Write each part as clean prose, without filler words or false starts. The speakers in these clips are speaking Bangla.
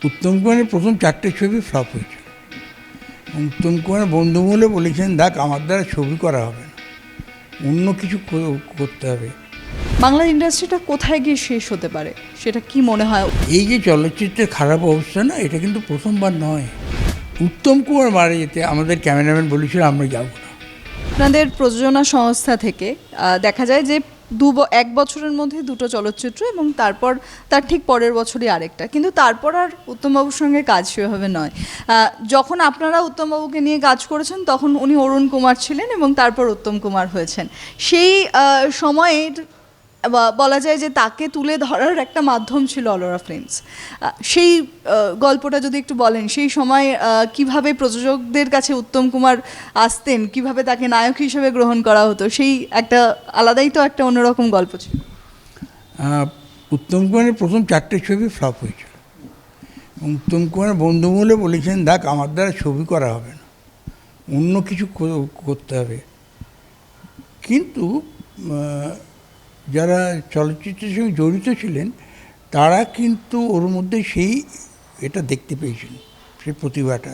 উত্তম কুমারের প্রথম 4টে ছবি ফ্লপ হয়েছিল। উত্তম কুমার বন্ধুমহলে বলেছেন, দেখ আমার দ্বারা ছবি করা হবে না, অন্য কিছু করতে হবে। বাংলা ইন্ডাস্ট্রিটা কোথায় গিয়ে শেষ হতে পারে সেটা কি মনে হয়? এই যে চলচ্চিত্রের খারাপ অবস্থা না, এটা কিন্তু প্রথমবার নয়। উত্তম কুমার মারা যেতে আমাদের ক্যামেরাম্যান বলেছিল আমরা যাব না। আপনাদের প্রযোজনা সংস্থা থেকে দেখা যায় যে এক বছরের মধ্যে দুটো চলচ্চিত্র এবং তারপর তার ঠিক পরের বছরই আরেকটা, কিন্তু তারপর আর উত্তমবাবুর সঙ্গে কাজ সেভাবে নয়। যখন আপনারা উত্তমবাবুকে নিয়ে কাজ করেছেন তখন উনি অরুণ কুমার ছিলেন এবং তারপর উত্তম কুমার হয়েছেন। সেই সময়ের বলা যায় যে তাকে তুলে ধরার একটা মাধ্যম ছিল অলোরা ফিল্মস। সেই গল্পটা যদি একটু বলেন, সেই সময় কিভাবে প্রযোজকদের কাছে উত্তম কুমার আসতেন, কিভাবে তাকে নায়ক হিসেবে গ্রহণ করা হতো, সেই একটা আলাদাই তো একটা অন্যরকম গল্প ছিল। উত্তম কুমারের প্রথম 4টে ছবি ফ্লপ হয়েছিল। উত্তম কুমার বন্ধুমহলে বলেছেন, দেখ আমার দ্বারা ছবি করা হবে না, অন্য কিছু করতে হবে। কিন্তু যারা চলচ্চিত্রের সঙ্গে জড়িত ছিলেন তারা কিন্তু ওর মধ্যে এটা দেখতে পেয়েছেন, সেই প্রতিভাটা।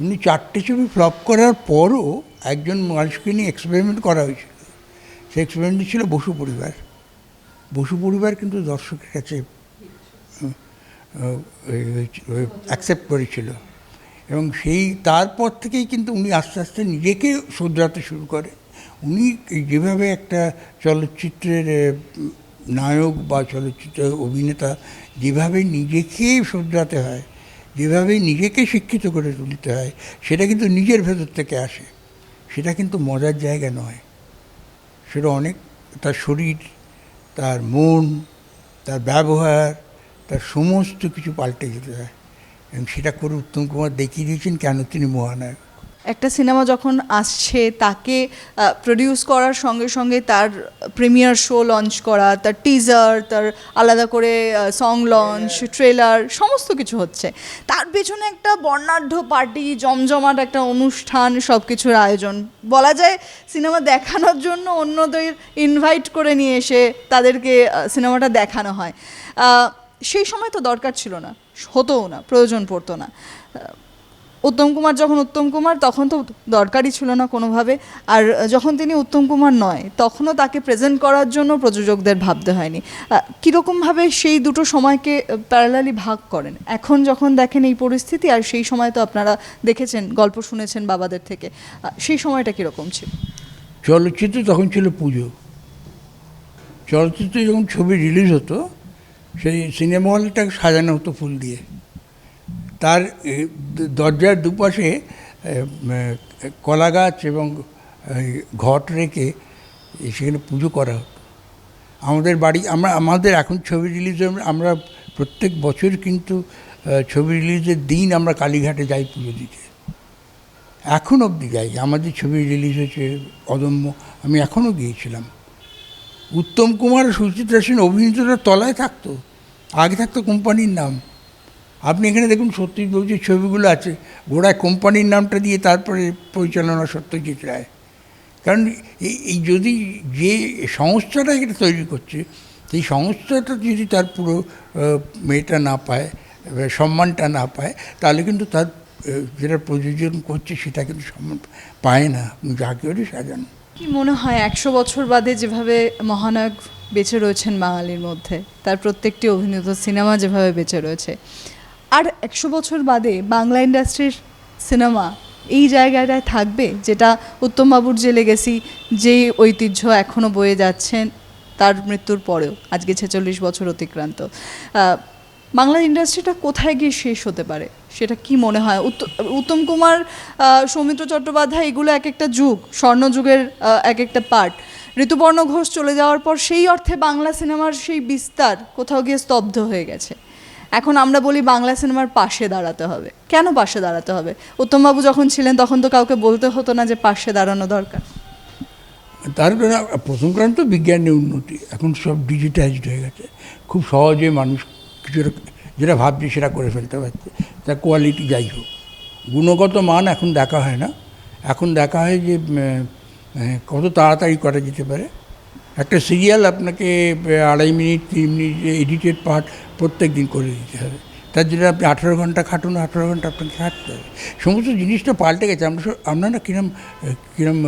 উনি 4টে ছবি ফ্লপ করার পরও একজন মানুষকে নিয়ে এক্সপেরিমেন্ট করা হয়েছিল। সেই এক্সপেরিমেন্টটি ছিল বসু পরিবার। বসু পরিবার কিন্তু দর্শকের কাছে অ্যাকসেপ্ট করেছিল এবং তারপর থেকেই কিন্তু উনি আস্তে আস্তে নিজেকে শোধরাতে শুরু করে। উনি যেভাবে একটা চলচ্চিত্রের নায়ক বা চলচ্চিত্রের অভিনেতা যেভাবে নিজেকে শোধরাতে হয়, যেভাবে নিজেকে শিক্ষিত করে তুলতে হয়, সেটা কিন্তু নিজের ভেতর থেকে আসে। সেটা কিন্তু মজার জায়গা নয়, সেটা অনেক তার শরীর, তার মন, তার ব্যবহার, তার সমস্ত কিছু পাল্টে যেতে হয় এবং সেটা করে উত্তম কুমার দেখিয়ে দিয়েছেন কেন তিনি মহানায়ক। একটা সিনেমা যখন আসছে তাকে প্রডিউস করার সঙ্গে সঙ্গে তার প্রিমিয়ার শো লঞ্চ করা, তার টিজার, তার আলাদা করে সং লঞ্চ, ট্রেলার, সমস্ত কিছু হচ্ছে। তার পেছনে একটা বর্ণাঢ্য পার্টি, জমজমাট একটা অনুষ্ঠান, সব কিছুর আয়োজন। বলা যায় সিনেমা দেখানোর জন্য অন্যদের ইনভাইট করে নিয়ে এসে তাদেরকে সিনেমাটা দেখানো হয়। সেই সময় তো দরকার ছিল না, হতোও না, প্রয়োজন পড়তো না। উত্তম কুমার যখন উত্তম কুমার তখন তো দরকারই ছিল না কোনোভাবে। আর যখন তিনি উত্তম কুমার নয় তখনও তাকে প্রেজেন্ট করার জন্য প্রযোজকদের ভাবতে হয়নি। কীরকমভাবে সেই দুটো সময়কে প্যারালালি ভাগ করেন এখন যখন দেখেন এই পরিস্থিতি, আর সেই সময় তো আপনারা দেখেছেন, গল্প শুনেছেন বাবাদের থেকে, সেই সময়টা কীরকম ছিল? চলচ্চিত্র তখন ছিল পুজো। চলচ্চিত্রে যখন ছবি রিলিজ হতো সেই সিনেমা হলটাকে সাজানো হতো ফুল দিয়ে। তার দরজার দুপাশে কলা গাছ এবং ঘট রেখে সেখানে পুজো করা হতো। আমাদের এখন ছবি রিলিজ, আমরা প্রত্যেক বছর কিন্তু ছবি রিলিজের দিন আমরা কালীঘাটে যাই পুজো দিতে, এখন অবধি যাই। আমাদের ছবি রিলিজ হয়েছে অদম্য, আমি এখনও গিয়েছিলাম। উত্তম কুমার ও সুচিত্রা সেন অভিনেতারা তলায় থাকতো, আগে থাকতো কোম্পানির নাম। আপনি এখানে দেখুন সত্যজিৎ যে ছবিগুলো আছে, গোড়ায় কোম্পানির নামটা দিয়ে তারপরে পরিচালনা সত্যজিৎ রায়। কারণ এই যদি যে সংস্থাটা এটা তৈরি করছে, সেই সংস্থাটা যদি তার পুরো মেয়েটা না পায়, সম্মানটা না পায়, তাহলে কিন্তু তার যেটা প্রযোজন করছে সেটা কিন্তু সম্মান পায় না, যাকে ওরই সাজান। কি মনে হয় 100 বছর বাদে যেভাবে মহানায়ক বেঁচে রয়েছেন বাঙালির মধ্যে, তার প্রত্যেকটি অভিনীত সিনেমা যেভাবে বেঁচে রয়েছে, আর 100 বছর বাদে বাংলা ইন্ডাস্ট্রির সিনেমা এই জায়গাটায় থাকবে যেটা উত্তমবাবুর যে লেগেসি, যেই ঐতিহ্য এখনও বয়ে যাচ্ছেন তার মৃত্যুর পরেও, আজকে 46 বছর অতিক্রান্ত, বাংলা ইন্ডাস্ট্রিটা কোথায় গিয়ে শেষ হতে পারে সেটা কি মনে হয়? উত্তম কুমার, সৌমিত্র চট্টোপাধ্যায়, এগুলো এক একটা যুগ, স্বর্ণযুগের এক একটা পার্ট। ঋতুপর্ণ ঘোষ চলে যাওয়ার পর সেই অর্থে বাংলা সিনেমার সেই বিস্তার কোথাও গিয়ে স্তব্ধ হয়ে গেছে। এখন আমরা বলি বাংলা সিনেমার পাশে দাঁড়াতে হবে। কেন পাশে দাঁড়াতে হবে? উত্তমবাবু যখন ছিলেন তখন তো কাউকে বলতে হতো না যে পাশে দাঁড়ানো দরকার। তারপরে প্রথম কারণ তো বিজ্ঞানের উন্নতি, এখন সব ডিজিটাইজড হয়ে গেছে, খুব সহজে মানুষ কিছুটা যেটা ভাবছে সেটা করে ফেলতে পারছে। তার কোয়ালিটি যাই হোক, গুণগত মান এখন দেখা হয় না, এখন দেখা হয় যে কত তাড়াতাড়ি করা যেতে পারে। একটা সিরিয়াল আপনাকে 2.5 মিনিট 3 মিনিট এডিটেড পার্ট প্রত্যেক দিন করে দিতে হবে, তার জন্য আপনি 18 ঘন্টা খাটুন, 18 ঘন্টা আপনাকে খাটতে হবে। সমস্ত জিনিসটা পাল্টে গেছে। আমরা না কিরম কিরম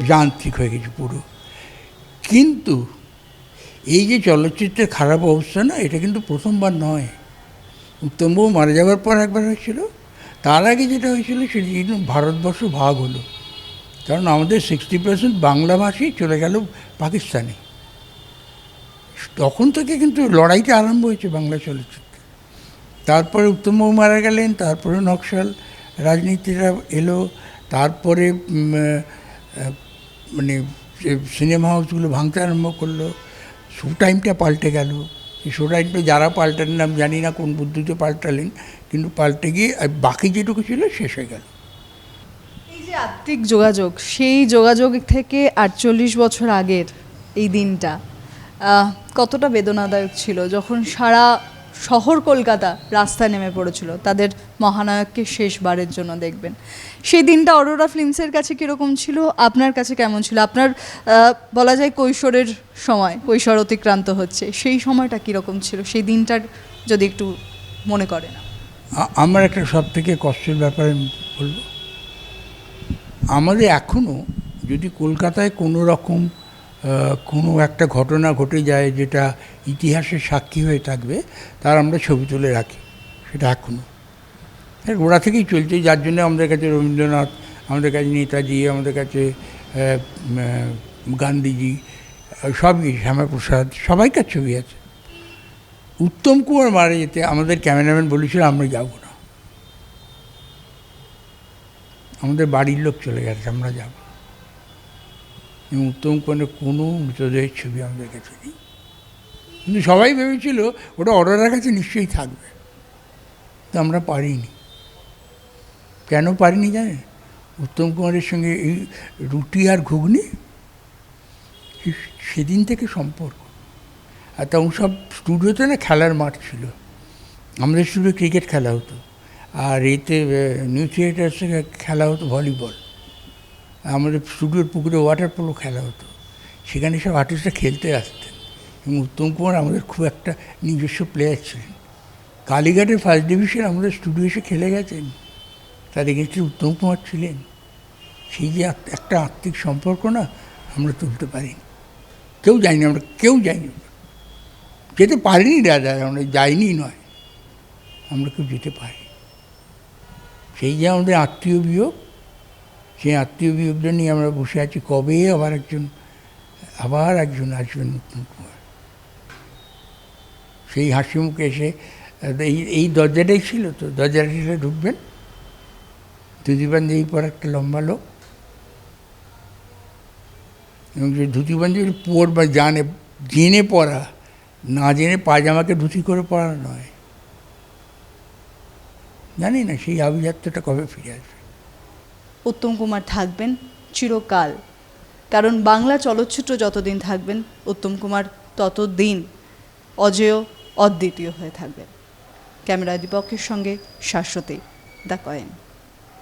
যান্ত্রিক হয়ে গেছে পুরো। কিন্তু এই যে চলচ্চিত্রের খারাপ অবস্থা না, এটা কিন্তু প্রথমবার নয়। উত্তমবাবু মারা যাওয়ার পর একবার হয়েছিল, তার আগে যেটা হয়েছিল সেটা কিন্তু ভারতবর্ষ ভাগ হলো, কারণ আমাদের 60% বাংলাভাষী চলে গেল পাকিস্তানে। তখন থেকে কিন্তু লড়াইটা আরম্ভ হয়েছে বাংলা চলচ্চিত্রে। তারপরে উত্তমবাবু মারা গেলেন, তারপরে নকশাল রাজনীতিটা এলো, তারপরে মানে সিনেমা হাউসগুলো ভাঙতে আরম্ভ করলো, শো টাইমটা পাল্টে গেল। এই শো টাইমটা যারা পাল্টালেন আমি জানি না কোন বুদ্ধিতে পাল্টালেন, কিন্তু পাল্টে গিয়ে বাকি যেটুকু ছিল শেষ হয়ে গেল। এই যে আত্মিক যোগাযোগ, সেই যোগাযোগ থেকে 48 বছর আগের এই দিনটা কতটা বেদনাদায়ক ছিল, যখন সারা শহর কলকাতা রাস্তায় নেমে পড়েছিল তাদের মহানায়ককে শেষবারের জন্য দেখবেন। সেই দিনটা অরোরা ফিল্মসের কাছে কীরকম ছিল, আপনার কাছে কেমন ছিল? আপনার বলা যায় কৈশোরের সময়, কৈশোর অতিক্রান্ত হচ্ছে, সেই সময়টা কীরকম ছিল, সেই দিনটার যদি একটু মনে করেন। আমার একটা সব থেকে কষ্টের ব্যাপারে বলবো, আমাদের এখনও যদি কলকাতায় কোনো রকম কোনো একটা ঘটনা ঘটে যায় যেটা ইতিহাসের সাক্ষী হয়ে থাকবে, তার আমরা ছবি তুলে রাখি। সেটা এখনও গোড়া থেকেই চলছে, যার জন্য আমাদের কাছে রবীন্দ্রনাথ, আমাদের কাছে নেতাজি, আমাদের কাছে গান্ধীজি, সবই, শ্যামাপ্রসাদ, সবাইকার ছবি আছে। উত্তম কুমার মারা যেতে আমাদের ক্যামেরাম্যান বলেছিল আমরা যাব না, আমাদের বাড়ির লোক চলে গেছে, আমরা যাব। এবং উত্তম কুমারের কোনো মৃতদেহের ছবি আমাদের কাছে নেই, কিন্তু সবাই ভেবেছিল ওটা অরোরার কাছে নিশ্চয়ই থাকবে। তো আমরা পারিনি। কেন পারিনি জানেন? উত্তম কুমারের সঙ্গে এই রুটি আর ঘুগনি সেদিন থেকে সম্পর্ক। আর তখন সব স্টুডিওতে না খেলার মাঠ ছিল, আমাদের স্টুডিও ক্রিকেট খেলা হতো, আর এতে নিউ থিয়েটার্সে খেলা হতো ভলিবল, আমাদের স্টুডিওর পুকুরে ওয়াটার পোলো খেলা হতো। সেখানে সব আর্টিস্টরা খেলতে আসতেন, এবং উত্তম কুমার আমাদের খুব একটা নিজস্ব প্লেয়ার ছিলেন। কালীঘাটের ফার্স্ট ডিভিশন আমাদের স্টুডিও এসে খেলে গেছেন, তার এগেন্স্টে উত্তম কুমার ছিলেন। সেই যে একটা আত্মিক সম্পর্ক না, আমরা তুলতে পারিনি, কেউ যায়নি, আমরা কেউ যাইনি, যেতে পারিনি। দাদা আমরা যাইনি নয়, আমরা কেউ যেতে পারি। সেই যে আমাদের আত্মীয় বিয়োগ, সেই আত্মীয় বিয়োগটা নিয়ে আমরা বসে আছি, কবে আবার একজন আসবেন উত্তম কুমার। সেই হাসি মুখে এসে এই দরজাটাই ছিল, তো দরজাটা ঢুকবেন, ধুতি পাঞ্জাবি পরা একটা লম্বা লোক, এবং যে ধুতি পাঞ্জাবি পরবা জেনে পরা, না জেনে পায়জামাকে ধুতি করে পরা নয়। জানি না সেই আভিজাত্যটা কবে ফিরে আসবে। উত্তম কুমার থাকবেন চিরকাল, কারণ বাংলা চলচ্চিত্র যতদিন থাকবেন উত্তম কুমার ততদিন অজেয়, অদ্বিতীয় হয়ে থাকবেন। ক্যামেরা দীপকের সঙ্গে শাশ্বতী, দ্য কয়েন।